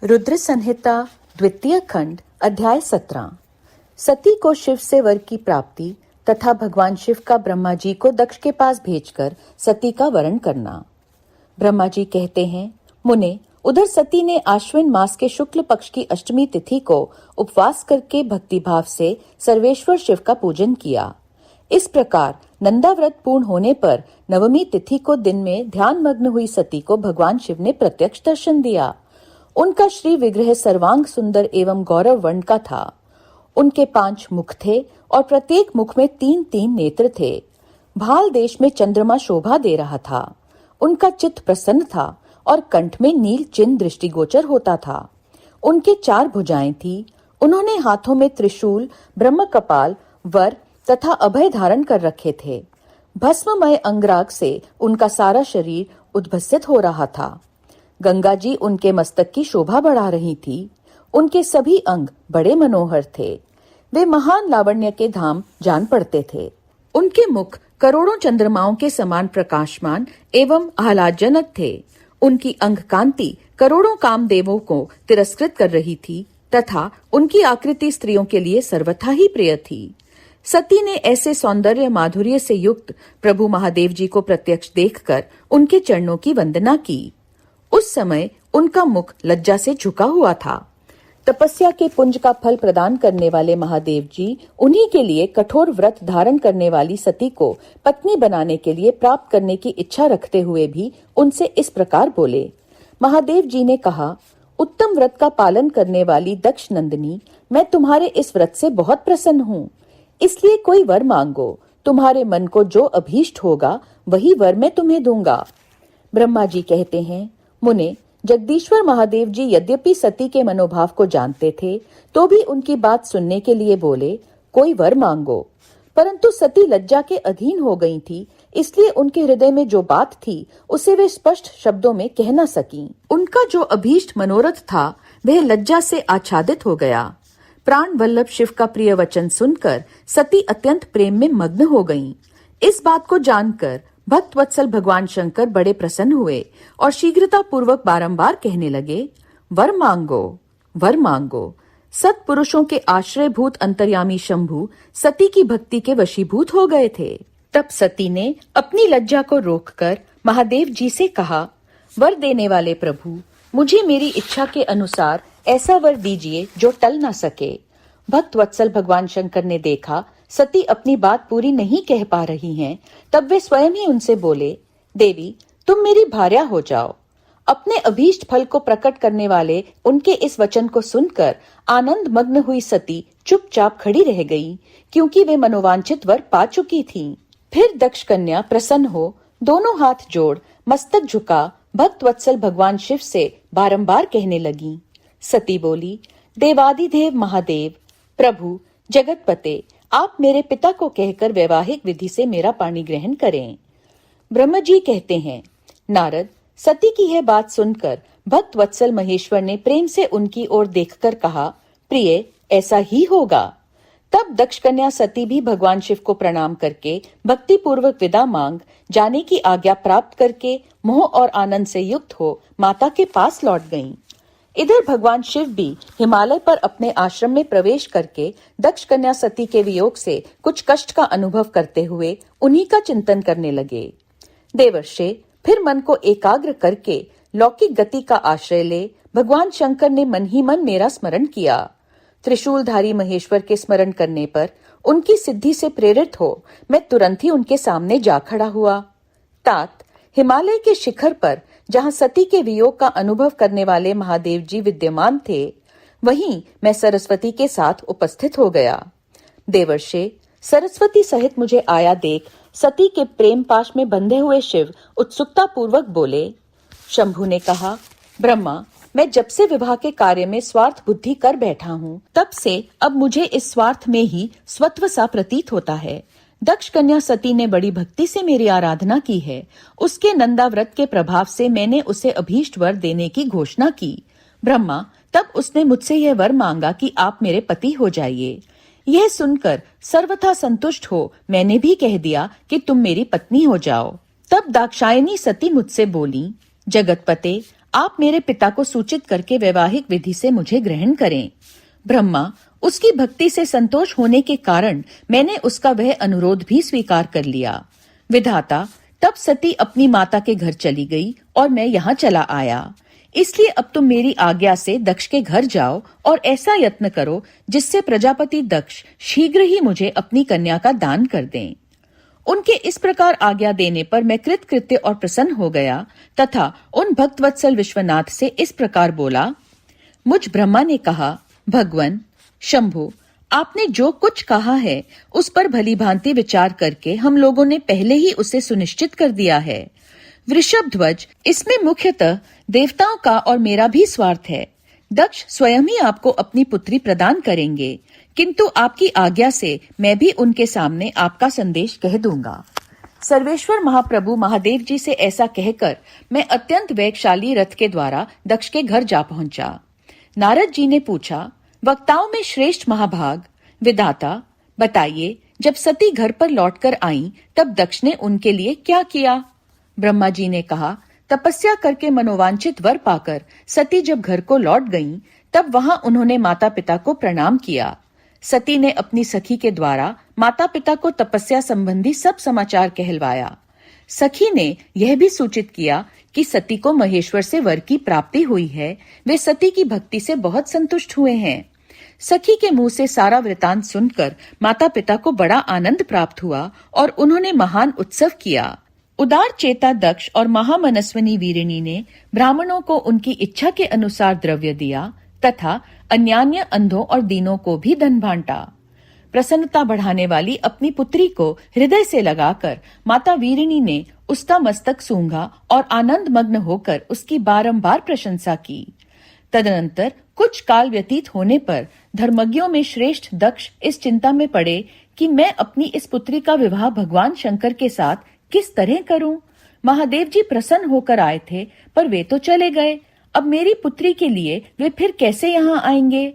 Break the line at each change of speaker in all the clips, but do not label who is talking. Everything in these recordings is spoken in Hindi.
रुद्र संहिता द्वितीय खंड अध्याय 17। सती को शिव से वर की प्राप्ति तथा भगवान शिव का ब्रह्मा जी को दक्ष के पास भेजकर सती का वरण करना। ब्रह्मा जी कहते हैं, मुने, उधर सती ने आश्विन मास के शुक्ल पक्ष की अष्टमी तिथि को उपवास करके भक्ति भाव से सर्वेश्वर शिव का पूजन किया। इस प्रकार नंदा व्रत पूर्ण होने पर नवमी तिथि को दिन में ध्यान मग्न हुई सती को भगवान शिव ने प्रत्यक्ष दर्शन दिया। उनका श्री विग्रह सर्वांग सुंदर एवं गौरव वर्ण का था। उनके 5 मुख थे और प्रत्येक मुख में 3-3 नेत्र थे। भाल देश में चंद्रमा शोभा दे रहा था। उनका चित्त प्रसन्न था और कंठ में नील चिन्ह दृष्टिगोचर होता था। उनके 4 भुजाएं थी। उन्होंने हाथों में त्रिशूल, ब्रह्म कपाल, वर तथा अभय धारण कर रखे थे। भस्ममय अंगराग से उनका सारा शरीर उद्भसित हो रहा था। गंगा जी उनके मस्तक की शोभा बढ़ा रही थी। उनके सभी अंग बड़े मनोहर थे। वे महान लावण्य के धाम जान पड़ते थे। उनके मुख करोड़ों चंद्रमाओं के समान प्रकाशमान एवं आह्लादजनक थे। उनकी अंग कांति करोड़ों कामदेवों को तिरस्कृत कर रही थी तथा उनकी आकृति स्त्रियों के लिए सर्वथा ही प्रिय थी। सती ने ऐसे सौंदर्य माधुर्य से युक्त प्रभु महादेव जी को प्रत्यक्ष देखकर उनके चरणों की वंदना की। उस समय उनका मुख लज्जा से झुका हुआ था। तपस्या के पुंज का फल प्रदान करने वाले महादेव जी उन्हीं के लिए कठोर व्रत धारण करने वाली सती को पत्नी बनाने के लिए प्राप्त करने की इच्छा रखते हुए भी उनसे इस प्रकार बोले। महादेव जी ने कहा, उत्तम व्रत का पालन करने वाली दक्ष नंदिनी, मैं तुम्हारे इस व्रत से बहुत प्रसन्न हूँ। इसलिए कोई वर मांगो। तुम्हारे मन को जो अभीष्ट होगा वही वर मैं तुम्हें दूंगा। ब्रह्मा जी कहते हैं, मुने, जगदीश्वर महादेव जी यद्यपि सती के मनोभाव को जानते थे तो भी उनकी बात सुनने के लिए बोले, कोई वर मांगो। परंतु सती लज्जा के अधीन हो गई थी, इसलिए उनके हृदय में जो बात थी उसे वे स्पष्ट शब्दों में कह न सकीं। उनका जो अभीष्ट मनोरथ था वह लज्जा से आच्छादित हो गया। प्राण वल्लभ शिव का प्रिय वचन सुनकर सती अत्यंत प्रेम में मग्न हो गईं। इस बात को जानकर भक्त वत्सल भगवान शंकर बड़े प्रसन्न हुए और शीघ्रता पूर्वक बारंबार कहने लगे, वर मांगो, वर मांगो। सत्पुरुषों के आश्रयभूत अंतर्यामी शंभु सती की भक्ति के वशीभूत हो गए थे। तब सती ने अपनी लज्जा को रोककर महादेव जी से कहा, वर देने वाले प्रभु, मुझे मेरी इच्छा के अनुसार ऐसा वर दीजिए जो टल न सके। भक्त वत्सल भगवान शंकर ने देखा सती अपनी बात पूरी नहीं कह पा रही हैं, तब वे स्वयं ही उनसे बोले, देवी, तुम मेरी भार्या हो जाओ। अपने अभीष्ट फल को प्रकट करने वाले उनके इस वचन को सुनकर आनंद मग्न हुई सती चुपचाप खड़ी रह गई, क्योंकि वे मनोवांछित वर पा चुकी थीं। फिर दक्ष कन्या प्रसन्न हो दोनों हाथ जोड़ मस्तक झुका भक्त वत्सल भगवान शिव से बारंबार कहने लगी। सती बोली, देवादिदेव महादेव, प्रभु, जगतपते, आप मेरे पिता को कहकर वैवाहिक विधि से मेरा पाणी ग्रहण करें। ब्रह्म जी कहते हैं, नारद, सती की यह बात सुनकर भक्त वत्सल महेश्वर ने प्रेम से उनकी ओर देखकर कहा, प्रिय, ऐसा ही होगा। तब दक्ष कन्या सती भी भगवान शिव को प्रणाम करके भक्ति पूर्वक विदा मांग जाने की आज्ञा प्राप्त करके मोह और आनंद से युक्त हो माता के पास लौट गईं। इधर भगवान शिव भी हिमालय पर अपने आश्रम में प्रवेश करके दक्ष कन्या सती के वियोग से कुछ कष्ट का अनुभव करते हुए उन्हीं का चिंतन करने लगे। देवर्षे, फिर मन को एकाग्र करके लौकिक गति का आश्रय ले भगवान शंकर ने मन ही मन मेरा स्मरण किया। त्रिशूलधारी महेश्वर के स्मरण करने पर उनकी सिद्धि से प्रेरित हो मैं तुरंत ही उनके सामने जा खड़ा हुआ। तात, हिमालय के शिखर पर जहाँ सती के वियोग का अनुभव करने वाले महादेव जी विद्यमान थे, वहीं मैं सरस्वती के साथ उपस्थित हो गया। देवर्षे, सरस्वती सहित मुझे आया देख सती के प्रेम पाश में बंधे हुए शिव उत्सुकता पूर्वक बोले। शंभु ने कहा, ब्रह्मा, मैं जब से विवाह के कार्य में स्वार्थ बुद्धि कर बैठा हूँ, तब से अब मुझे इस स्वार्थ में ही स्वत्व सा प्रतीत होता है। दक्ष कन्या सती ने बड़ी भक्ति से मेरी आराधना की है। उसके नंदा व्रत के प्रभाव से मैंने उसे अभीष्ट वर देने की घोषणा की। ब्रह्मा, तब उसने मुझसे यह वर मांगा कि आप मेरे पति हो जाइए। यह सुनकर सर्वथा संतुष्ट हो मैंने भी कह दिया कि तुम मेरी पत्नी हो जाओ। तब दाक्षायणी सती मुझसे बोली, जगतपते, आप मेरे पिता को सूचित करके वैवाहिक विधि से मुझे ग्रहण करें। ब्रह्मा, उसकी भक्ति से संतोष होने के कारण मैंने उसका वह अनुरोध भी स्वीकार कर लिया। विधाता, तब सती अपनी माता के घर चली गई और मैं यहाँ चला आया। इसलिए अब तुम मेरी आज्ञा से दक्ष के घर जाओ और ऐसा यत्न करो जिससे प्रजापति दक्ष शीघ्र ही मुझे अपनी कन्या का दान कर दें। उनके इस प्रकार आज्ञा देने पर मैं कृतकृत्य और प्रसन्न हो गया तथा उन भक्तवत्सल विश्वनाथ से इस प्रकार बोला। मुझ ब्रह्मा ने कहा, भगवन शंभु, आपने जो कुछ कहा है उस पर भली भांति विचार करके हम लोगों ने पहले ही उसे सुनिश्चित कर दिया है। वृषभ ध्वज, इसमें मुख्यतः देवताओं का और मेरा भी स्वार्थ है। दक्ष स्वयं ही आपको अपनी पुत्री प्रदान करेंगे, किंतु आपकी आज्ञा से मैं भी उनके सामने आपका संदेश कह दूंगा। सर्वेश्वर महाप्रभु महादेव जी से ऐसा कहकर मैं अत्यंत वेगशाली रथ के द्वारा दक्ष के घर जा पहुंचा। नारद जी ने पूछा, वक्ताओं में श्रेष्ठ महाभाग विधाता, बताइए, जब सती घर पर लौटकर आईं, तब दक्ष ने उनके लिए क्या किया? ब्रह्मा जी ने कहा, तपस्या करके मनोवांछित वर पाकर सती जब घर को लौट गईं, तब वहां उन्होंने माता पिता को प्रणाम किया। सती ने अपनी सखी के द्वारा माता पिता को तपस्या संबंधी सब समाचार कहलवाया। सखी ने यह भी सूचित किया कि सती को महेश्वर से वर की प्राप्ति हुई है। वे सती की भक्ति से बहुत संतुष्ट हुए हैं। सखी के मुंह से सारा वृतांत सुनकर माता पिता को बड़ा आनंद प्राप्त हुआ और उन्होंने महान उत्सव किया। उदार चेता दक्ष और महामनस्विनी वीरिणी ने ब्राह्मणों को उनकी इच्छा के अनुसार द्रव्य दिया तथा अन्यान्य अंधों और दीनों को भी धन बांटा। प्रसन्नता बढ़ाने वाली अपनी पुत्री को हृदय से लगाकर माता वीरिणी ने उसका मस्तक सूंघा और आनंद मग्न होकर उसकी बारंबार प्रशंसा की। तदनंतर कुछ काल व्यतीत होने पर धर्मज्ञों में श्रेष्ठ दक्ष इस चिंता में पड़े कि मैं अपनी इस पुत्री का विवाह भगवान शंकर के साथ किस तरह करूं? महादेव जी प्रसन्न होकर आए थे, पर वे तो चले गए। अब मेरी पुत्री के लिए वे फिर कैसे यहाँ आएंगे?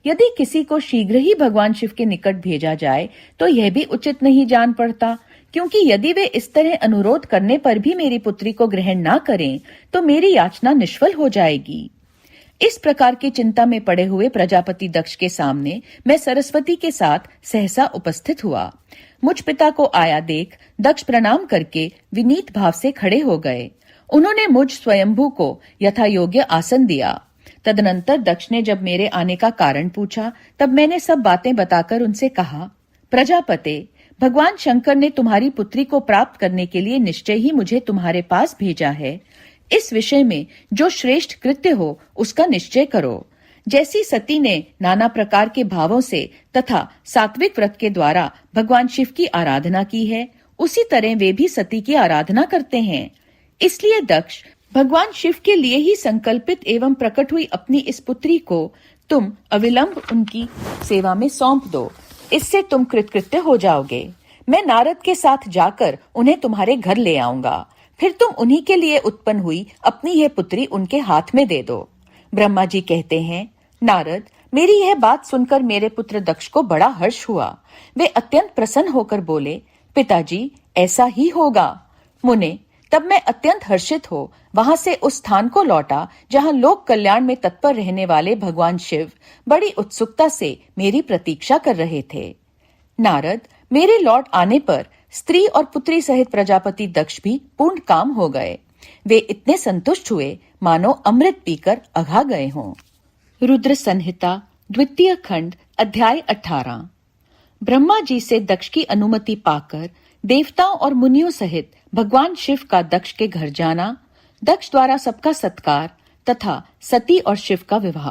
यदि किसी को शीघ्र ही भगवान शिव के निकट भेजा जाए तो यह भी उचित नहीं जान पड़ता, क्योंकि यदि वे इस तरह अनुरोध करने पर भी मेरी पुत्री को ग्रहण ना करें तो मेरी याचना निष्फल हो जाएगी। इस प्रकार की चिंता में पड़े हुए प्रजापति दक्ष के सामने मैं सरस्वती के साथ सहसा उपस्थित हुआ। मुझ पिता को आया देख दक्ष प्रणाम करके विनीत भाव से खड़े हो गए। उन्होंने मुझ स्वयंभू को यथा योग्य आसन दिया। तदनंतर दक्ष ने जब मेरे आने का कारण पूछा, तब मैंने सब बातें बताकर उनसे कहा, प्रजापते, भगवान शंकर ने तुम्हारी पुत्री को प्राप्त करने के लिए निश्चय ही मुझे तुम्हारे पास भेजा है। इस विषय में जो श्रेष्ठ कृत्य हो उसका निश्चय करो। जैसी सती ने नाना प्रकार के भावों से तथा सात्विक व्रत के द्वारा भगवान शिव की आराधना की है, उसी तरह वे भी सती की आराधना करते हैं। इसलिए दक्ष, भगवान शिव के लिए ही संकल्पित एवं प्रकट हुई अपनी इस पुत्री को तुम अविलंब उनकी सेवा में सौंप दो। इससे तुम कृतकृत्य हो जाओगे। मैं नारद के साथ जाकर उन्हें तुम्हारे घर ले आऊंगा। फिर तुम उन्हीं के लिए उत्पन्न हुई अपनी यह पुत्री उनके हाथ में दे दो। ब्रह्मा जी कहते हैं, नारद, मेरी यह बात सुनकर मेरे पुत्र दक्ष को बड़ा हर्ष हुआ। वे अत्यंत प्रसन्न होकर बोले, पिताजी, ऐसा ही होगा। मुने, तब मैं अत्यंत हर्षित हो वहां से उस स्थान को लौटा जहां लोक कल्याण में तत्पर रहने वाले भगवान शिव बड़ी उत्सुकता से मेरी प्रतीक्षा कर रहे थे। नारद, मेरे लौट आने पर स्त्री और पुत्री सहित प्रजापति दक्ष भी पूर्ण काम हो गए। वे इतने संतुष्ट हुए मानो अमृत पीकर अघा गए हों। रुद्र संहिता द्वितीय खंड अध्याय 18। ब्रह्मा जी से दक्ष की अनुमति पाकर देवताओं और मुनियों सहित भगवान शिव का दक्ष के घर जाना, दक्ष द्वारा सबका सत्कार तथा सती और शिव का विवाह।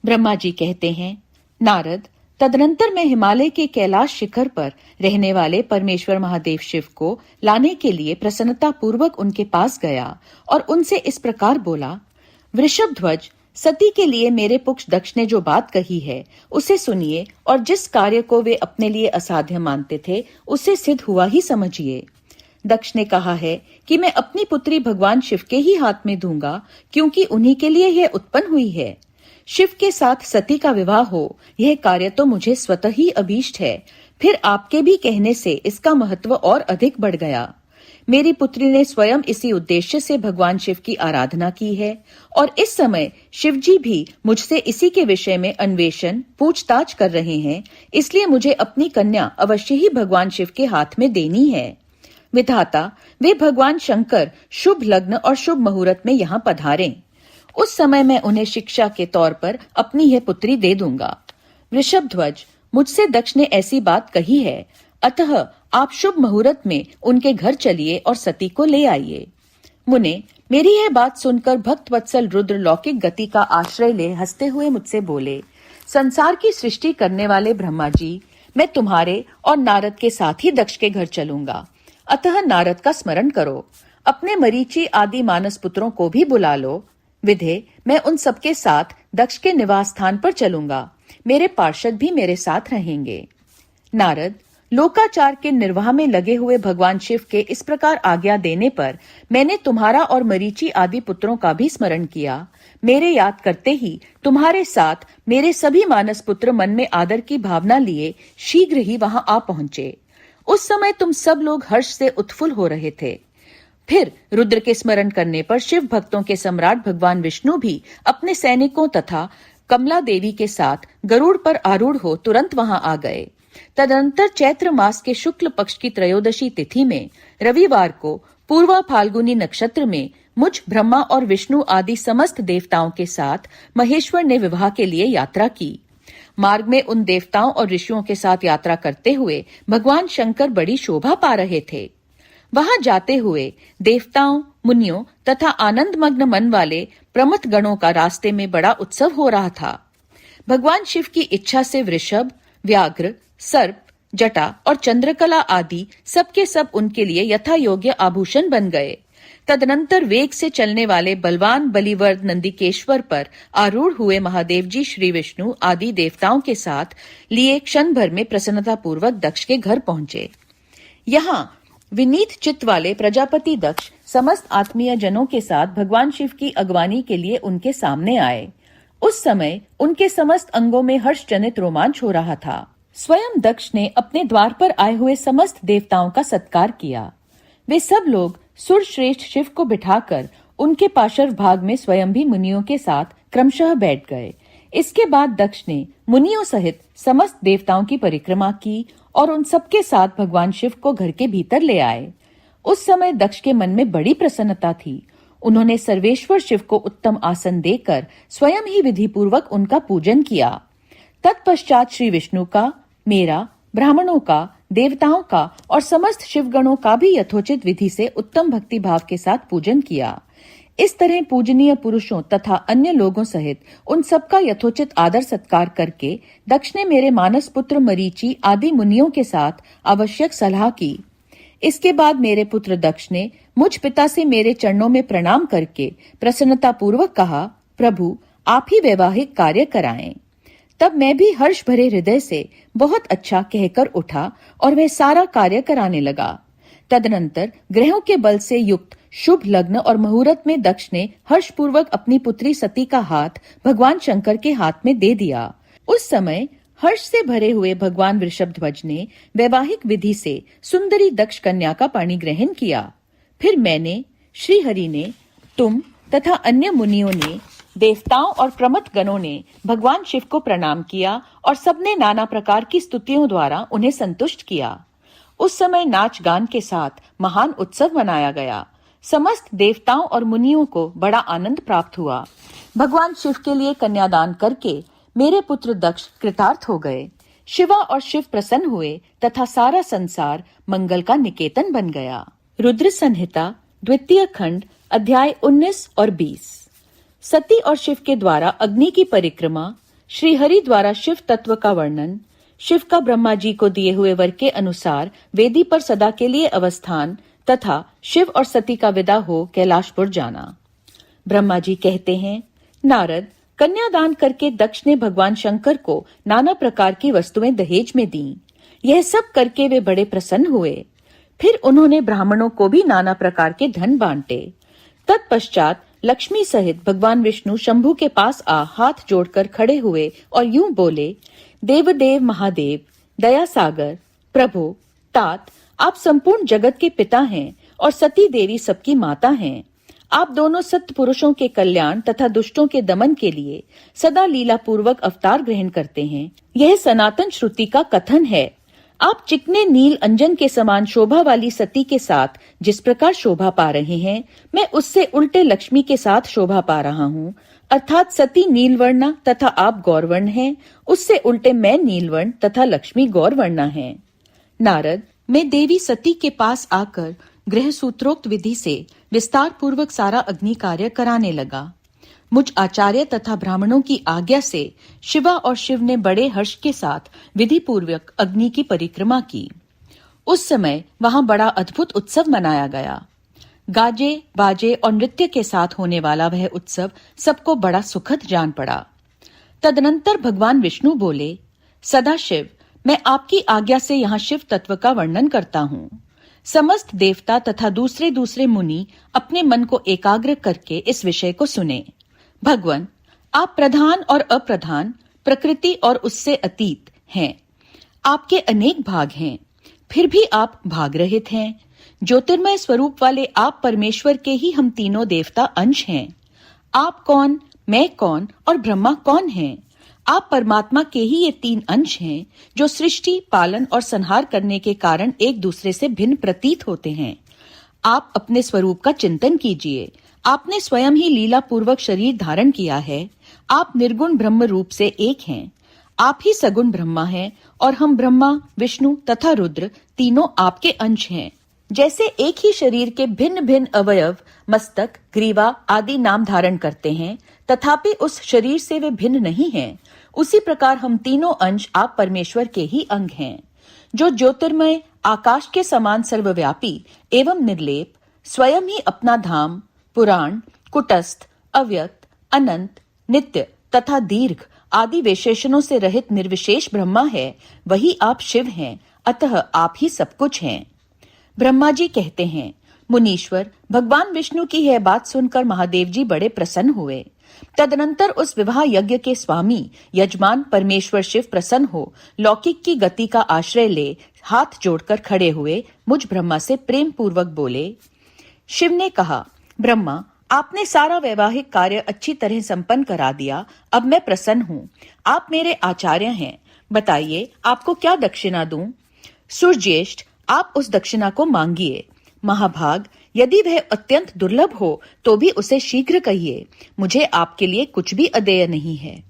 ब्रह्मा जी कहते हैं, नारद, तदनंतर मैं हिमालय के कैलाश शिखर पर रहने वाले परमेश्वर महादेव शिव को लाने के लिए प्रसन्नता पूर्वक उनके पास गया और उनसे इस प्रकार बोला, वृषभ ध्वज, सती के लिए मेरे पुक्ष दक्ष ने जो बात कही है उसे सुनिए और जिस कार्य को वे अपने लिए असाध्य मानते थे उसे सिद्ध हुआ ही समझिए। दक्ष ने कहा है कि मैं अपनी पुत्री भगवान शिव के ही हाथ में दूंगा, क्योंकि उन्हीं के लिए यह उत्पन्न हुई है। शिव के साथ सती का विवाह हो, यह कार्य तो मुझे स्वतः ही अभीष्ट है। फिर आपके भी कहने से इसका महत्व और अधिक बढ़ गया। मेरी पुत्री ने स्वयं इसी उद्देश्य से भगवान शिव की आराधना की है और इस समय शिवजी भी मुझसे इसी के विषय में अन्वेषण पूछताछ कर रहे हैं, इसलिए मुझे अपनी कन्या अवश्य ही भगवान शिव के हाथ में देनी है। विधाता, वे भगवान शंकर शुभ लग्न और शुभ मुहूर्त में यहाँ पधारें। उस समय मैं उन्हें शिक्षा के तौर पर अपनी यह पुत्री दे दूंगा। वृषभध्वज, मुझसे दक्ष ने ऐसी बात कही है, अतः आप शुभ मुहूर्त में उनके घर चलिए और सती को ले आइए। मुने, मेरी यह बात सुनकर भक्त वत्सल रुद्र लौकिक गति का आश्रय ले हंसते हुए मुझसे बोले, संसार की सृष्टि करने वाले ब्रह्मा जी, मैं तुम्हारे और नारद के साथ ही दक्ष के घर चलूंगा, अतः नारद का स्मरण करो। अपने मरीचि आदि मानस पुत्रों को भी बुला लो। विधे, मैं उन सबके साथ दक्ष के निवास स्थान पर चलूंगा, मेरे पार्षद भी मेरे साथ रहेंगे। नारद, लोकाचार के निर्वाह में लगे हुए भगवान शिव के इस प्रकार आज्ञा देने पर मैंने तुम्हारा और मरीचि आदि पुत्रों का भी स्मरण किया। मेरे याद करते ही तुम्हारे साथ मेरे सभी मानस पुत्र मन में आदर की भावना लिए शीघ्र ही वहां आ पहुंचे। उस समय तुम सब लोग हर्ष से उत्फुल्ल हो रहे थे। फिर रुद्र के स्मरण करने पर शिव भक्तों के सम्राट भगवान विष्णु भी अपने सैनिकों तथा कमला देवी के साथ गरुड़ पर आरूढ़ हो तुरंत वहां आ गए। तदनंतर चैत्र मास के शुक्ल पक्ष की त्रयोदशी तिथि में रविवार को पूर्वा फाल्गुनी नक्षत्र में मुझ ब्रह्मा और विष्णु आदि समस्त देवताओं के साथ महेश्वर ने विवाह के लिए यात्रा की। मार्ग में उन देवताओं और ऋषियों के साथ यात्रा करते हुए भगवान शंकर बड़ी शोभा पा रहे थे। वहां जाते हुए देवताओं, मुनियों तथा आनंद मग्न मन वाले प्रमथ गणों का रास्ते में बड़ा उत्सव हो रहा था। भगवान शिव की इच्छा से वृषभ, व्याघ्र, सर्प, जटा और चंद्रकला आदि सबके सब उनके लिए यथा योग्य आभूषण बन गए। तदनंतर वेग से चलने वाले बलवान बलिवर्द नंदिकेश्वर पर आरूढ़ हुए महादेव जी श्री विष्णु आदि देवताओं के साथ लिए क्षण भर में प्रसन्नता पूर्वक दक्ष के घर पहुंचे। यहाँ विनीत चित्त वाले प्रजापति दक्ष समस्त आत्मीय जनों के साथ भगवान शिव की अगवानी के लिए उनके सामने आए। उस समय उनके समस्त अंगों में हर्ष जनित रोमांच हो रहा था। स्वयं दक्ष ने अपने द्वार पर आए हुए समस्त देवताओं का सत्कार किया। वे सब लोग सुरश्रेष्ठ शिव को बिठाकर उनके पार्श्व भाग में स्वयं भी मुनियों के साथ क्रमशः बैठ गए। इसके बाद दक्ष ने मुनियों सहित समस्त देवताओं की परिक्रमा की और उन सबके साथ भगवान शिव को घर के भीतर ले आए। उस समय दक्ष के मन में बड़ी प्रसन्नता थी। उन्होंने सर्वेश्वर शिव को उत्तम आसन देकर स्वयं ही विधि पूर्वक उनका पूजन किया। तत्पश्चात श्री विष्णु का, मेरा, ब्राह्मणों का, देवताओं का और समस्त शिवगणों का भी यथोचित विधि से उत्तम भक्ति भाव के साथ पूजन किया। इस तरह पूजनीय पुरुषों तथा अन्य लोगों सहित उन सबका यथोचित आदर सत्कार करके दक्ष ने मेरे मानस पुत्र मरीचि आदि मुनियों के साथ आवश्यक सलाह की। इसके बाद मेरे पुत्र दक्ष ने मुझ पिता से मेरे चरणों में प्रणाम करके प्रसन्नता पूर्वक कहा, प्रभु आप ही वैवाहिक कार्य कराएं। तब मैं भी हर्ष भरे हृदय से बहुत अच्छा कहकर उठा और वह सारा कार्य कराने लगा। तदनंतर ग्रहों के बल से युक्त शुभ लग्न और मुहूर्त में दक्ष ने हर्षपूर्वक अपनी पुत्री सती का हाथ भगवान शंकर के हाथ में दे दिया। उस समय हर्ष से भरे हुए भगवान वृषभध्वज ने वैवाहिक विधि से सुंदरी दक्ष कन्या का पाणी ग्रहण किया। फिर मैंने, श्री हरि ने, तुम तथा अन्य मुनियों ने, देवताओं और प्रमथ गणों ने भगवान शिव को प्रणाम किया और सबने नाना प्रकार की स्तुतियों द्वारा उन्हें संतुष्ट किया। उस समय नाच गान के साथ महान उत्सव मनाया गया। समस्त देवताओं और मुनियों को बड़ा आनंद प्राप्त हुआ। भगवान शिव के लिए कन्यादान करके मेरे पुत्र दक्ष कृतार्थ हो गए। शिवा और शिव प्रसन्न हुए तथा सारा संसार मंगल का निकेतन बन गया। रुद्र संहिता द्वितीय खंड अध्याय 19 और 20। सती और शिव के द्वारा अग्नि की परिक्रमा, श्री हरि द्वारा शिव तत्व का वर्णन, शिव का ब्रह्मा जी को दिए हुए वर के अनुसार वेदी पर सदा के लिए अवस्थान तथा शिव और सती का विदा हो कैलाशपुर जाना। ब्रह्मा जी कहते हैं, नारद, कन्यादान करके दक्ष ने भगवान शंकर को नाना प्रकार की वस्तुएं दहेज में दी। यह सब करके वे बड़े प्रसन्न हुए। फिर उन्होंने ब्राह्मणों को भी नाना प्रकार के धन बांटे। तत्पश्चात लक्ष्मी सहित भगवान विष्णु शंभु के पास आ हाथ जोड़कर खड़े हुए और यूं बोले, देवदेव महादेव, दया सागर, प्रभु, तात, आप संपूर्ण जगत के पिता हैं और सती देवी सबकी माता हैं। आप दोनों सत्य पुरुषों के कल्याण तथा दुष्टों के दमन के लिए सदा लीला पूर्वक अवतार ग्रहण करते हैं। यह सनातन श्रुति का कथन है। आप चिकने नील अंजन के समान शोभा वाली सती के साथ जिस प्रकार शोभा पा रहे हैं, मैं उससे उल्टे लक्ष्मी के साथ शोभा पा रहा हूँ। अर्थात सती नीलवर्णा तथा आप गौरवर्ण हैं, उससे उल्टे मैं नीलवर्ण तथा लक्ष्मी गौरवर्णा है। नारद, मैं देवी सती के पास आकर गृह सूत्रोक्त विधि से विस्तार पूर्वक सारा अग्नि कार्य कराने लगा। मुझ आचार्य तथा ब्राह्मणों की आज्ञा से शिवा और शिव ने बड़े हर्ष के साथ विधि पूर्वक अग्नि की परिक्रमा की। उस समय वहां बड़ा अद्भुत उत्सव मनाया गया। गाजे बाजे और नृत्य के साथ होने वाला वह उत्सव सबको बड़ा सुखद जान पड़ा। तदनंतर भगवान विष्णु बोले, सदाशिव, मैं आपकी आज्ञा से यहाँ शिव तत्व का वर्णन करता हूँ। समस्त देवता तथा दूसरे दूसरे मुनि अपने मन को एकाग्र करके इस विषय को सुने। भगवान, आप प्रधान और अप्रधान, प्रकृति और उससे अतीत हैं। आपके अनेक भाग हैं, फिर भी आप भाग रहित हैं। ज्योतिर्मय स्वरूप वाले आप परमेश्वर के ही हम तीनों देवता अंश हैं। आप कौन, मैं कौन और ब्रह्मा कौन हैं? आप परमात्मा के ही ये तीन अंश हैं जो सृष्टि, पालन और संहार करने के कारण एक दूसरे से भिन्न प्रतीत होते हैं। आप अपने स्वरूप का चिंतन कीजिए। आपने स्वयं ही लीला पूर्वक शरीर धारण किया है। आप निर्गुण ब्रह्म रूप से एक हैं। आप ही सगुण ब्रह्मा हैं और हम ब्रह्मा, विष्णु तथा रुद्र तीनों आपके अंश हैं। जैसे एक ही शरीर के भिन्न भिन्न अवयव मस्तक, ग्रीवा आदि नाम धारण करते हैं, तथापि उस शरीर से वे भिन्न नहीं हैं, उसी प्रकार हम तीनों अंश आप परमेश्वर के ही अंग हैं, जो ज्योतिर्मय आकाश के समान सर्वव्यापी एवं निर्लेप, स्वयं ही अपना धाम, पुराण, कुटस्थ, अव्यक्त, अनंत, नित्य तथा दीर्घ आदि विशेषणों से रहित निर्विशेष ब्रह्मा है, वही आप शिव हैं। अतः आप ही सब कुछ हैं। ब्रह्मा जी कहते हैं, मुनीश्वर, भगवान विष्णु की यह बात सुनकर महादेव जी बड़े प्रसन्न हुए। तदनंतर उस विवाह यज्ञ के स्वामी यजमान परमेश्वर शिव प्रसन्न हो लौकिक की गति का आश्रय ले हाथ जोड़कर खड़े हुए मुझ ब्रह्मा से प्रेम पूर्वक बोले। शिव ने कहा, ब्रह्मा, आपने सारा वैवाहिक कार्य अच्छी तरह संपन्न करा दिया। अब मैं प्रसन्न हूँ। आप मेरे आचार्य हैं। बताइए, आपको क्या दक्षिणा दूं? सूर्यज्येष्ठ, आप उस दक्षिणा को मांगिए। महाभाग, यदि वह अत्यंत दुर्लभ हो तो भी उसे शीघ्र कहिए। मुझे आपके लिए कुछ भी अदेय नहीं है।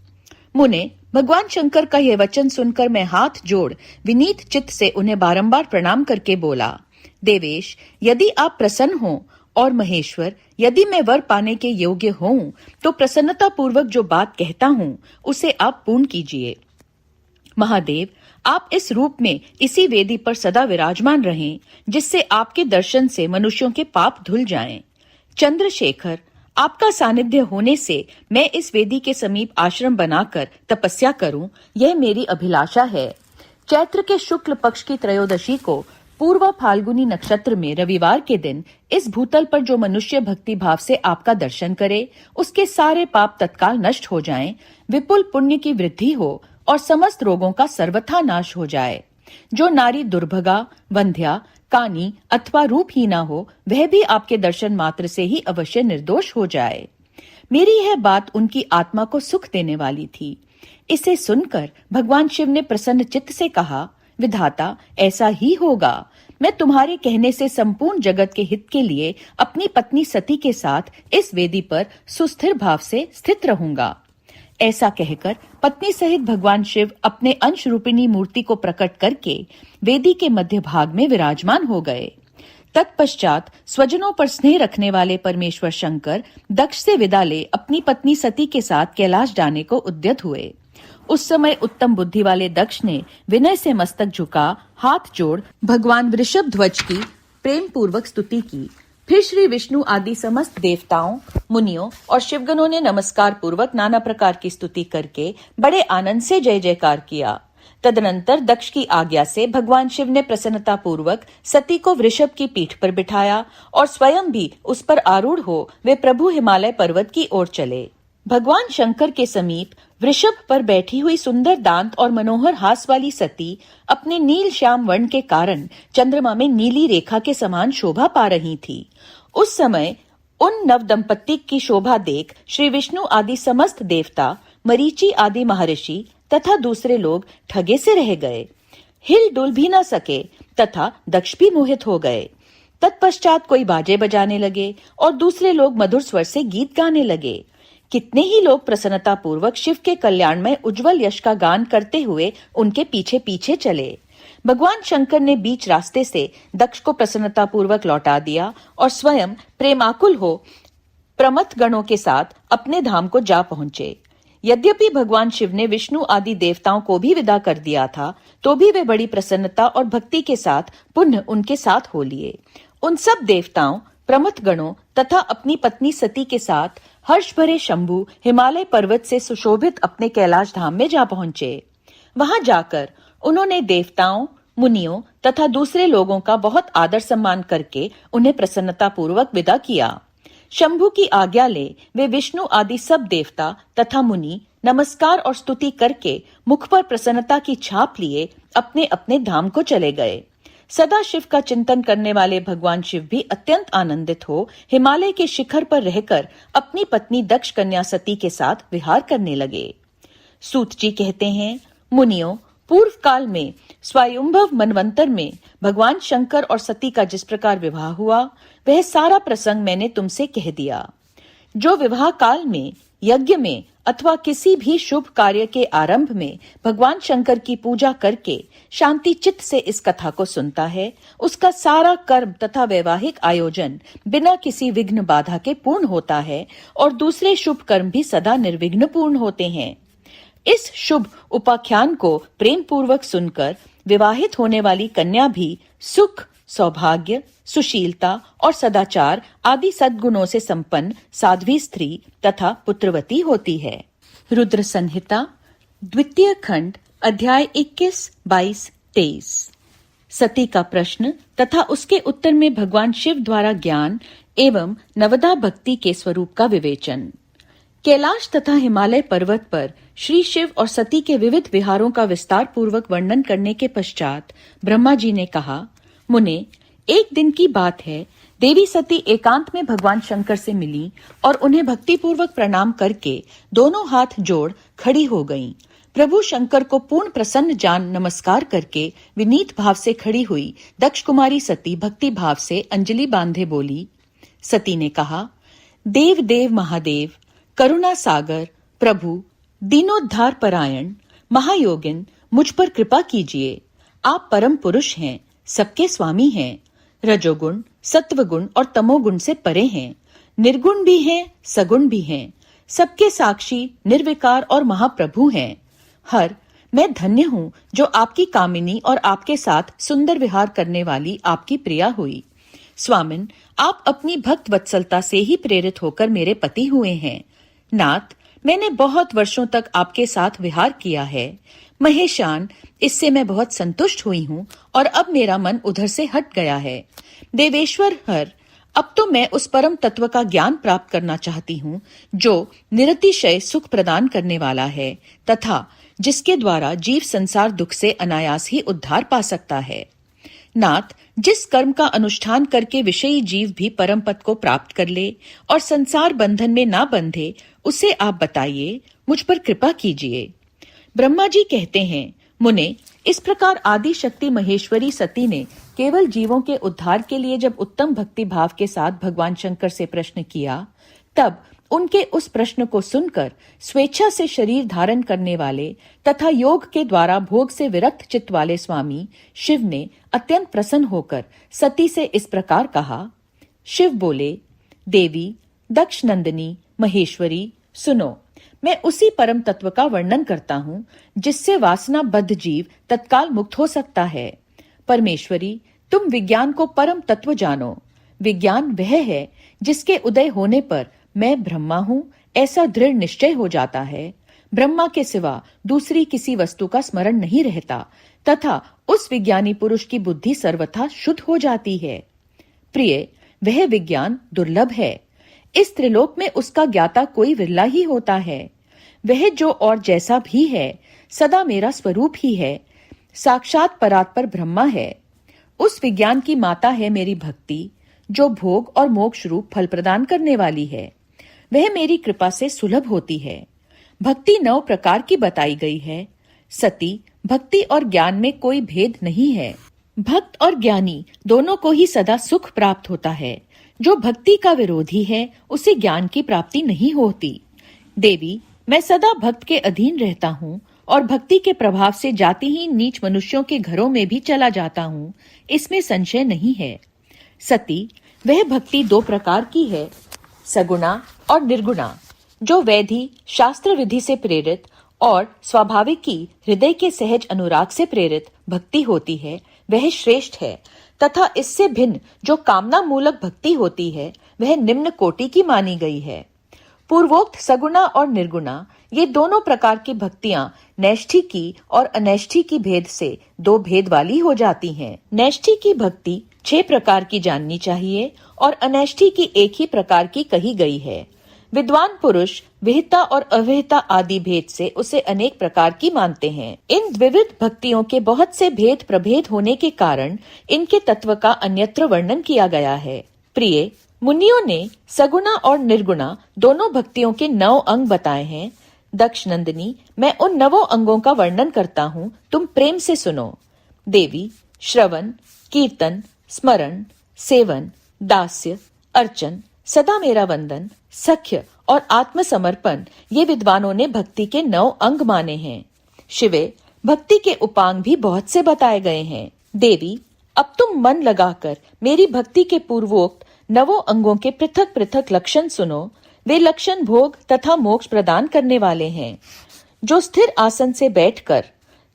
मुने, भगवान शंकर का यह वचन सुनकर मैं हाथ जोड़ विनीत चित्त से उन्हें बारंबार प्रणाम करके बोला, देवेश, यदि आप प्रसन्न हो और महेश्वर, यदि मैं वर पाने के योग्य हूँ तो प्रसन्नता पूर्वक जो बात कहता हूँ उसे आप पूर्ण कीजिए। महादेव, आप इस रूप में इसी वेदी पर सदा विराजमान रहें, जिससे आपके दर्शन से मनुष्यों के पाप धुल जाएं। चंद्रशेखर, आपका सानिध्य होने से मैं इस वेदी के समीप आश्रम बनाकर तपस्या करूं, यह मेरी अभिलाषा है। चैत्र के शुक्ल पक्ष की त्रयोदशी को पूर्व फाल्गुनी नक्षत्र में रविवार के दिन इस भूतल पर जो मनुष्य भक्ति भाव से आपका दर्शन करे, उसके सारे पाप तत्काल नष्ट हो जाएं, विपुल पुण्य की वृद्धि हो और समस्त रोगों का सर्वथा नाश हो जाए। जो नारी दुर्भगा, वंध्या, कानी अथवा रूपहीना हो, वह भी आपके दर्शन मात्र से ही अवश्य निर्दोष हो जाए। मेरी यह बात उनकी आत्मा को सुख देने वाली थी। इसे सुनकर भगवान शिव ने प्रसन्न चित्त से कहा, विधाता, ऐसा ही होगा। मैं तुम्हारे कहने से संपूर्ण जगत के हित के लिए अपनी पत्नी सती के साथ इस वेदी पर सुस्थिर भाव से स्थित रहूंगा। ऐसा कहकर पत्नी सहित भगवान शिव अपने अंश रूपिणी मूर्ति को प्रकट करके वेदी के मध्य भाग में विराजमान हो गए। तत्पश्चात स्वजनों पर स्नेह रखने वाले परमेश्वर शंकर दक्ष से विदा ले अपनी पत्नी सती के साथ कैलाश जाने को उद्यत हुए। उस समय उत्तम बुद्धि वाले दक्ष ने विनय से मस्तक झुका हाथ जोड़ भगवान वृषभ ध्वज की प्रेम पूर्वक स्तुति की। फिर श्री विष्णु आदि समस्त देवताओं, मुनियों और शिवगणों ने नमस्कार पूर्वक नाना प्रकार की स्तुति करके बड़े आनंद से जय जयकार किया। तदनंतर दक्ष की आज्ञा से भगवान शिव ने प्रसन्नता पूर्वक सती को वृषभ की पीठ पर बिठाया और स्वयं भी उस पर आरूढ़ हो वे प्रभु हिमालय पर्वत की ओर चले। भगवान शंकर के समीप वृषभ पर बैठी हुई सुंदर दांत और मनोहर हास वाली सती अपने नील श्याम वर्ण के कारण चंद्रमा में नीली रेखा के समान शोभा पा रही थी। उस समय उन नव दंपत्ति की शोभा देख श्री विष्णु आदि समस्त देवता, मरीचि आदि महर्षि तथा दूसरे लोग ठगे से रह गए, हिल डुल भी न सके तथा दक्ष भी मोहित हो गए। तत्पश्चात कोई बाजे बजाने लगे और दूसरे लोग मधुर स्वर से गीत गाने लगे। कितने ही लोग प्रसन्नता पूर्वक शिव के कल्याण में उज्जवल यश का गान करते हुए उनके पीछे पीछे चले। भगवान शंकर ने बीच रास्ते से दक्ष को प्रसन्नता पूर्वक लौटा दिया और स्वयं प्रेमाकुल हो प्रमथ गणों के साथ अपने धाम को जा पहुंचे। यद्यपि भगवान शिव ने विष्णु आदि देवताओं को भी विदा कर दिया था, तो भी वे बड़ी प्रसन्नता और भक्ति के साथ पुनः उनके साथ हो लिए। उन सब देवताओं, प्रमथ गणों तथा अपनी पत्नी सती के साथ हर्ष भरे शंभु हिमालय पर्वत से सुशोभित अपने कैलाश धाम में जा पहुंचे। वहां जाकर उन्होंने देवताओं, मुनियों तथा दूसरे लोगों का बहुत आदर सम्मान करके उन्हें प्रसन्नता पूर्वक विदा किया। शंभु की आज्ञा ले वे विष्णु आदि सब देवता तथा मुनि नमस्कार और स्तुति करके मुख पर प्रसन्नता की छाप लिए अपने अपने धाम को चले गए। सदा शिव का चिंतन करने वाले भगवान शिव भी अत्यंत आनंदित हो हिमालय के शिखर पर रहकर अपनी पत्नी दक्ष कन्या सती के साथ विहार करने लगे। सूत जी कहते हैं, मुनियों, पूर्व काल में स्वयंभव मनवंतर में भगवान शंकर और सती का जिस प्रकार विवाह हुआ, वह सारा प्रसंग मैंने तुमसे कह दिया। जो विवाह काल में, यज्ञ में अथवा किसी भी शुभ कार्य के आरंभ में भगवान शंकर की पूजा करके शांति चित्त से इस कथा को सुनता है, उसका सारा कर्म तथा वैवाहिक आयोजन बिना किसी विघ्न बाधा के पूर्ण होता है और दूसरे शुभ कर्म भी सदा निर्विघ्न पूर्ण होते हैं। इस शुभ उपाख्यान को प्रेम पूर्वक सुनकर विवाहित होने वाली कन्या भी सुख, सौभाग्य, सुशीलता और सदाचार आदि सद्गुणों से संपन्न साध्वी स्त्री तथा पुत्रवती होती है। रुद्र संहिता द्वितीय खंड अध्याय 21, 22, 23। सती का प्रश्न तथा उसके उत्तर में भगवान शिव द्वारा ज्ञान एवं नवदा भक्ति के स्वरूप का विवेचन। कैलाश तथा हिमालय पर्वत पर श्री शिव और सती के विविध विहारों का विस्तार पूर्वक वर्णन करने के पश्चात ब्रह्मा जी ने कहा, मुने, एक दिन की बात है, देवी सती एकांत में भगवान शंकर से मिली और उन्हें भक्ति पूर्वक प्रणाम करके दोनों हाथ जोड़ खड़ी हो गईं। प्रभु शंकर को पूर्ण प्रसन्न जान नमस्कार करके विनीत भाव से खड़ी हुई दक्ष कुमारी सती भक्ति भाव से अंजलि बांधे बोली। सती ने कहा, देव देव महादेव, करुणा सागर, प्रभु, दीनोद्धार परायण, महायोगिन, मुझ पर कृपा कीजिए। आप परम पुरुष हैं, सबके स्वामी हैं, रजोगुण, सत्वगुण और तमोगुण से परे हैं, निर्गुण भी हैं, सगुण भी हैं, सबके साक्षी, निर्विकार और महाप्रभु हैं। हर, मैं धन्य हूँ जो आपकी कामिनी और आपके साथ सुंदर विहार करने वाली आपकी प्रिया हुई। स्वामिन, आप अपनी भक्त वत्सलता से ही प्रेरित होकर मेरे पति हुए हैं। नाथ, मैंने बहुत वर्षों तक आपके साथ विहार किया है। महेशान, इससे मैं बहुत संतुष्ट हुई हूँ और अब मेरा मन उधर से हट गया है। देवेश्वर हर, अब तो मैं उस परम तत्व का ज्ञान प्राप्त करना चाहती हूँ जो निरतिशय सुख प्रदान करने वाला है तथा जिसके द्वारा जीव संसार दुख से अनायास ही उद्धार पा सकता है। नाथ, जिस कर्म का अनुष्ठान करके विषयी जीव भी परम पद को प्राप्त कर ले और संसार बंधन में ना बंधे, उसे आप बताइए, मुझ पर कृपा कीजिए। ब्रह्मा जी कहते हैं, मुने, इस प्रकार आदि शक्ति महेश्वरी सती ने केवल जीवों के उद्धार के लिए जब उत्तम भक्ति भाव के साथ भगवान शंकर से प्रश्न किया, तब उनके उस प्रश्न को सुनकर स्वेच्छा से शरीर धारण करने वाले तथा योग के द्वारा भोग से विरक्त चित्त वाले स्वामी शिव ने अत्यंत प्रसन्न होकर सती से इस प्रकार कहा। शिव बोले, देवी, दक्ष नंदिनी, महेश्वरी, सुनो, मैं उसी परम तत्व का वर्णन करता हूँ जिससे वासना बद्ध जीव तत्काल मुक्त हो सकता है। परमेश्वरी, तुम विज्ञान को परम तत्व जानो। विज्ञान वह है जिसके उदय होने पर मैं ब्रह्मा हूँ ऐसा दृढ़ निश्चय हो जाता है। ब्रह्मा के सिवा दूसरी किसी वस्तु का स्मरण नहीं रहता तथा उस विज्ञानी पुरुष की बुद्धि सर्वथा शुद्ध हो जाती है। प्रिय, वह विज्ञान दुर्लभ है। इस त्रिलोक में उसका ज्ञाता कोई विरला ही होता है। वह जो और जैसा भी है सदा मेरा स्वरूप ही है, साक्षात परात्पर ब्रह्मा है। उस विज्ञान की माता है मेरी भक्ति, जो भोग और मोक्ष रूप फल प्रदान करने वाली है। वह मेरी कृपा से सुलभ होती है। भक्ति 9 प्रकार की बताई गई है। सती, भक्ति और ज्ञान में कोई भेद नहीं है। भक्त और ज्ञानी दोनों को ही सदा सुख प्राप्त होता है। जो भक्ति का विरोधी है उसे ज्ञान की प्राप्ति नहीं होती। देवी, मैं सदा भक्त के अधीन रहता हूँ और भक्ति के प्रभाव से जातिहीन नीच मनुष्यों के घरों में भी चला जाता हूँ, इसमें संशय नहीं है। सती, वह भक्ति 2 प्रकार की है, सगुणा और निर्गुणा। जो वैधि शास्त्र विधि से प्रेरित और स्वाभाविक की हृदय के सहज अनुराग से प्रेरित भक्ति होती है, वह श्रेष्ठ है, तथा इससे भिन्न जो कामना मूलक भक्ति होती है वह निम्न कोटि की मानी गई है। पूर्वोक्त सगुणा और निर्गुणा ये दोनों प्रकार की भक्तियां नैष्ठी की और अनैष्ठी की भेद से 2 भेद वाली हो जाती हैं। नैष्ठी की भक्ति 6 प्रकार की जाननी चाहिए और अनैष्ठी की एक ही प्रकार की कही गई है। विद्वान पुरुष विहिता और अविहिता आदि भेद से उसे अनेक प्रकार की मानते हैं। इन द्विविध भक्तियों के बहुत से भेद प्रभेद होने के कारण इनके तत्व का अन्यत्र वर्णन किया गया है। प्रिय, मुनियों ने सगुणा और निर्गुणा दोनों भक्तियों के 9 अंग बताए हैं। दक्ष नंदिनी, मैं उन 9 अंगों का वर्णन करता हूँ, तुम प्रेम से सुनो। देवी, श्रवण, कीर्तन, स्मरण, सेवन, दास्य, अर्चन, सदा मेरा वंदन, सख्य और आत्मसमर्पण ये विद्वानों ने भक्ति के 9 अंग माने हैं। शिवे, भक्ति के उपांग भी बहुत से बताए गए हैं। देवी, अब तुम मन लगाकर मेरी भक्ति के पूर्वोक्त 9 अंगों के पृथक पृथक लक्षण सुनो। वे लक्षण भोग तथा मोक्ष प्रदान करने वाले हैं। जो स्थिर आसन से बैठकर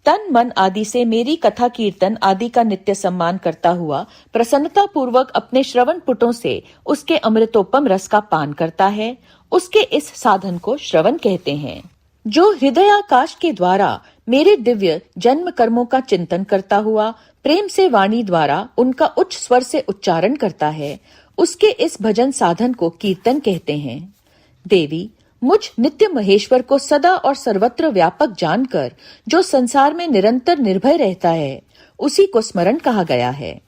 तन मन आदि से मेरी कथा कीर्तन आदि का नित्य सम्मान करता हुआ प्रसन्नता पूर्वक अपने श्रवण पुटों से उसके अमृतोपम रस का पान करता है, उसके इस साधन को श्रवण कहते हैं। जो हृदयाकाश के द्वारा मेरे दिव्य जन्म कर्मों का चिंतन करता हुआ प्रेम से वाणी द्वारा उनका उच्च स्वर से उच्चारण करता है, उसके इस भजन साधन को कीर्तन कहते हैं। देवी, मुझ नित्य महेश्वर को सदा और सर्वत्र व्यापक जानकर जो संसार में निरंतर निर्भय रहता है, उसी को स्मरण कहा गया है।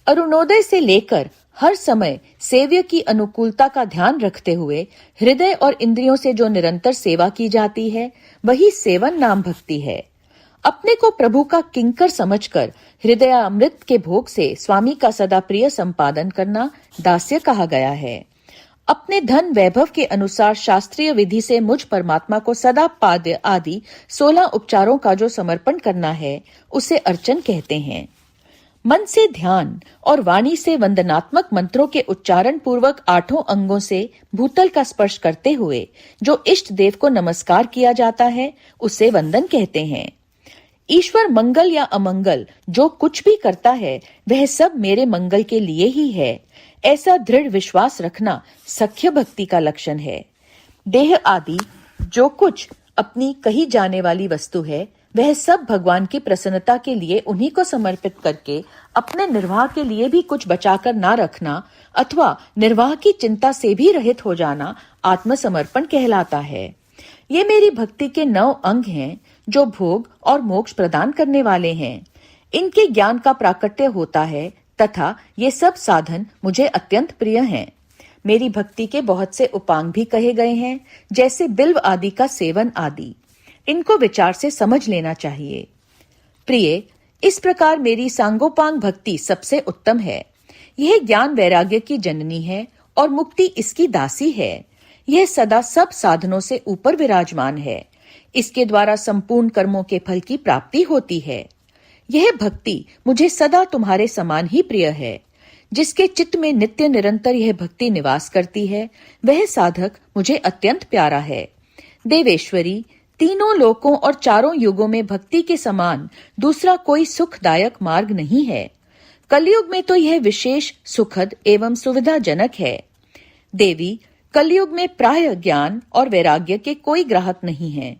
अरुणोदय से लेकर हर समय सेव्य की अनुकूलता का ध्यान रखते हुए हृदय और इंद्रियों से जो निरंतर सेवा की जाती है, वही सेवन नाम भक्ति है। अपने को प्रभु का किंकर समझकर हृदय अमृत के भोग से स्वामी का सदा प्रिय संपादन करना दास्य कहा गया है। अपने धन वैभव के अनुसार शास्त्रीय विधि से मुझ परमात्मा को सदा पाद्य आदि 16 उपचारों का जो समर्पण करना है, उसे अर्चन कहते हैं। मन से ध्यान और वाणी से वंदनात्मक मंत्रों के उच्चारण पूर्वक 8 अंगों से भूतल का स्पर्श करते हुए जो इष्ट देव को नमस्कार किया जाता है, उसे वंदन कहते हैं। ईश्वर मंगल या अमंगल जो कुछ भी करता है, वह सब मेरे मंगल के लिए ही है, ऐसा दृढ़ विश्वास रखना सख्य भक्ति का लक्षण है। देह आदि जो कुछ अपनी कही जाने वाली वस्तु है, वह सब भगवान की प्रसन्नता के लिए उन्हीं को समर्पित करके अपने निर्वाह के लिए भी कुछ बचाकर ना रखना अथवा निर्वाह की चिंता से भी रहित हो जाना आत्मसमर्पण कहलाता है। ये मेरी भक्ति के 9 अंग हैं जो भोग और मोक्ष प्रदान करने वाले हैं। इनके ज्ञान का प्राकट्य होता है तथा ये सब साधन मुझे अत्यंत प्रिय हैं। मेरी भक्ति के बहुत से उपांग भी कहे गए हैं, जैसे बिल्व आदि का सेवन आदि। इनको विचार से समझ लेना चाहिए। प्रिय, इस प्रकार मेरी सांगोपांग भक्ति सबसे उत्तम है। यह ज्ञान वैराग्य की जननी है और मुक्ति इसकी दासी है। यह सदा सब साधनों से ऊपर विराजमान है। इसके द्वारा संपूर्ण कर्मों के फल की प्राप्ति होती है। यह भक्ति मुझे सदा तुम्हारे समान ही प्रिय है। जिसके चित्त में नित्य निरंतर यह भक्ति निवास करती है, वह साधक मुझे अत्यंत प्यारा है। देवेश्वरी, तीनों लोकों और चारों युगों में भक्ति के समान दूसरा कोई सुखदायक मार्ग नहीं है। कलयुग में तो यह विशेष सुखद एवं सुविधाजनक है। देवी, कलयुग में प्राय ज्ञान और वैराग्य के कोई ग्राहक नहीं हैं।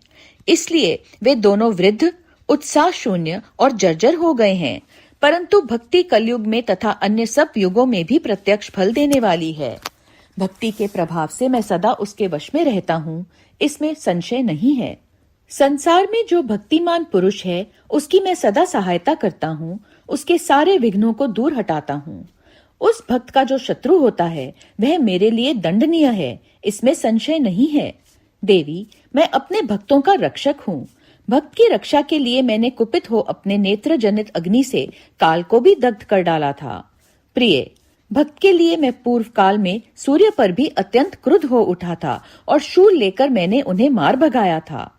इसलिए वे दोनों वृद्ध, उत्साह शून्य और जर्जर हो गए हैं। परंतु भक्ति कलयुग में तथा अन्य सब युगों में भी प्रत्यक्ष फल देने वाली है। भक्ति के प्रभाव से मैं सदा उसके वश में रहता हूँ, इसमें संशय नहीं है। संसार में जो भक्तिमान पुरुष है, उसकी मैं सदा सहायता करता हूँ, उसके सारे विघ्नों को दूर हटाता हूँ। उस भक्त का जो शत्रु होता है, वह मेरे लिए दंडनीय है, इसमें संशय नहीं है। देवी, मैं अपने भक्तों का रक्षक हूँ। भक्त की रक्षा के लिए मैंने कुपित हो अपने नेत्र जनित अग्नि से काल को भी दग्ध कर डाला था। प्रिय, भक्त के लिए मैं पूर्व काल में सूर्य पर भी अत्यंत क्रुद्ध हो उठा था और शूल लेकर मैंने उन्हें मार भगाया था।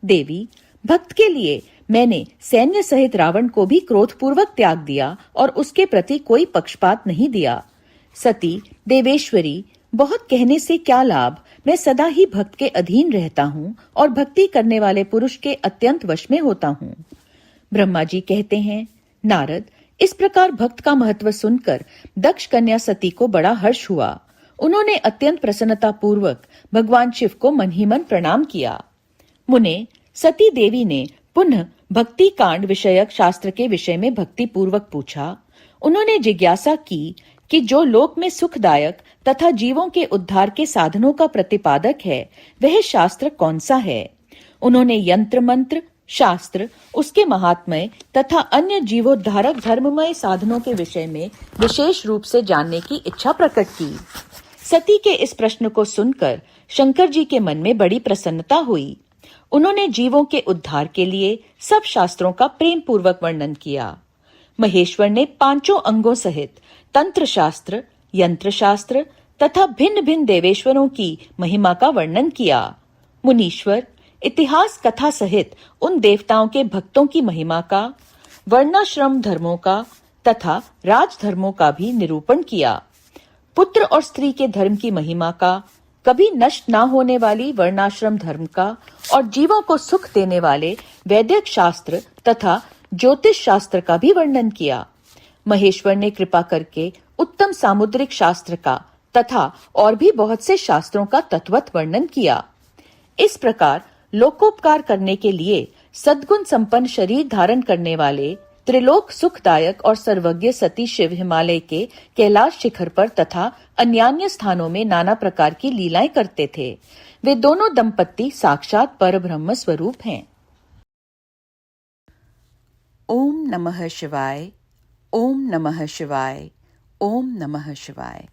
देवी, भक्त के लिए मैंने सैन्य सहित रावण को भी क्रोधपूर्वक त्याग दिया और उसके प्रति कोई पक्षपात नहीं दिया। सती, देवेश्वरी, बहुत कहने से क्या लाभ, मैं सदा ही भक्त के अधीन रहता हूँ और भक्ति करने वाले पुरुष के अत्यंत वश में होता हूँ। ब्रह्मा जी कहते हैं, नारद, इस प्रकार भक्त का महत्व सुनकर दक्ष कन्या सती को बड़ा हर्ष हुआ। उन्होंने अत्यंत प्रसन्नता पूर्वक भगवान शिव को मन ही मन प्रणाम किया। मुने, सती देवी ने पुनः भक्ति कांड विषयक शास्त्र के विषय में भक्ति पूर्वक पूछा। उन्होंने जिज्ञासा की कि जो लोक में सुखदायक तथा जीवों के उद्धार के साधनों का प्रतिपादक है, वह शास्त्र कौन सा है। उन्होंने यंत्र मंत्र, शास्त्र, उसके महात्म्य तथा अन्य जीवोद्धारक धर्ममय साधनों के विषय में विशेष रूप से जानने की इच्छा प्रकट की। सती के इस प्रश्न को सुनकर शंकर जी के मन में बड़ी प्रसन्नता हुई। उन्होंने जीवों के उद्धार के लिए सब शास्त्रों का प्रेम पूर्वक वर्णन किया। महेश्वर ने पांचों अंगों सहित तंत्र शास्त्र, यंत्र शास्त्र तथा भिन्न भिन्न देवेश्वरों की महिमा का वर्णन किया। मुनीश्वर इतिहास कथा सहित उन देवताओं के भक्तों की महिमा का, वर्णाश्रम धर्मों का तथा राजधर्मों का भी निरूपण किया। पुत्र और स्त्री के धर्म की महिमा का, कभी नष्ट न होने वाली वर्णाश्रम धर्म का और जीवों को सुख देने वाले वैदिक शास्त्र तथा ज्योतिष शास्त्र का भी वर्णन किया। महेश्वर ने कृपा करके उत्तम सामुद्रिक शास्त्र का तथा और भी बहुत से शास्त्रों का तत्वत वर्णन किया। इस प्रकार लोकोपकार करने के लिए सद्गुण संपन्न शरीर धारण करने वाले त्रिलोक सुखदायक और सर्वज्ञ सती शिव हिमालय के कैलाश शिखर पर तथा अन्यान्य स्थानों में नाना प्रकार की लीलाएं करते थे। वे दोनों दंपत्ति साक्षात परब्रह्म स्वरूप हैं। ओम नमः शिवाय, ओम नमः शिवाय, ओम नमः शिवाय।